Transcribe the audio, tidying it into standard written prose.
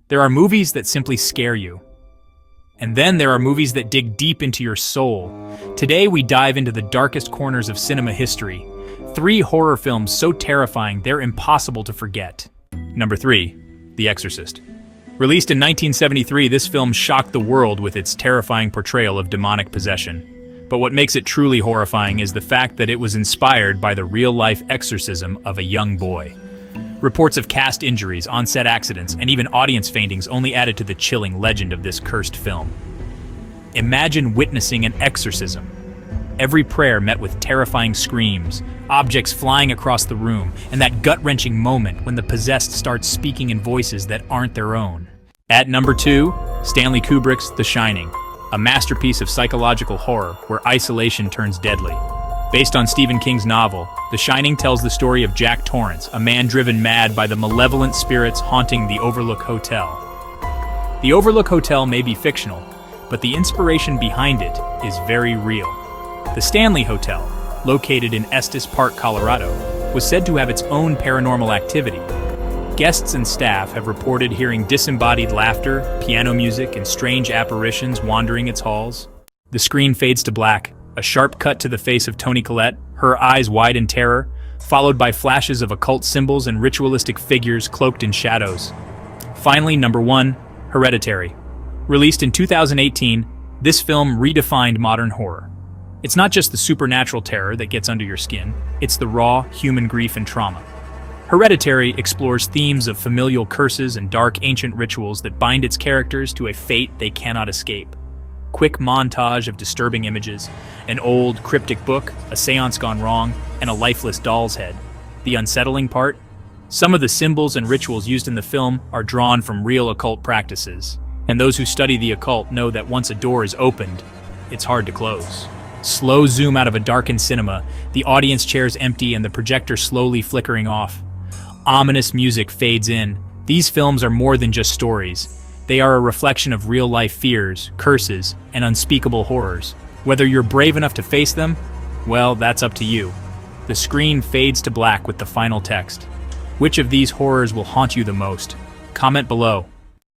There are movies that simply scare you. And then there are movies that dig deep into your soul. Today we dive into the darkest corners of cinema history. 3 horror films so terrifying they're impossible to forget. Number 3. The Exorcist. Released in 1973, this film shocked the world with its terrifying portrayal of demonic possession. But what makes it truly horrifying is the fact that it was inspired by the real-life exorcism of a young boy. Reports of cast injuries, on-set accidents, and even audience faintings only added to the chilling legend of this cursed film. Imagine witnessing an exorcism. Every prayer met with terrifying screams, objects flying across the room, and that gut-wrenching moment when the possessed starts speaking in voices that aren't their own. At number 2, Stanley Kubrick's The Shining, a masterpiece of psychological horror where isolation turns deadly. Based on Stephen King's novel, The Shining tells the story of Jack Torrance, a man driven mad by the malevolent spirits haunting the Overlook Hotel. The Overlook Hotel may be fictional, but the inspiration behind it is very real. The Stanley Hotel, located in Estes Park, Colorado, was said to have its own paranormal activity. Guests and staff have reported hearing disembodied laughter, piano music, and strange apparitions wandering its halls. The screen fades to black, a sharp cut to the face of Toni Collette, her eyes wide in terror, followed by flashes of occult symbols and ritualistic figures cloaked in shadows. Finally, number 1, Hereditary. Released in 2018, this film redefined modern horror. It's not just the supernatural terror that gets under your skin, it's the raw, human grief and trauma. Hereditary explores themes of familial curses and dark ancient rituals that bind its characters to a fate they cannot escape. Quick montage of disturbing images, an old, cryptic book, a seance gone wrong, and a lifeless doll's head. The unsettling part? Some of the symbols and rituals used in the film are drawn from real occult practices, and those who study the occult know that once a door is opened, it's hard to close. Slow zoom out of a darkened cinema, the audience chairs empty and the projector slowly flickering off. Ominous music fades in. These films are more than just stories. They are a reflection of real-life fears, curses, and unspeakable horrors. Whether you're brave enough to face them, well, that's up to you. The screen fades to black with the final text. Which of these horrors will haunt you the most? Comment below.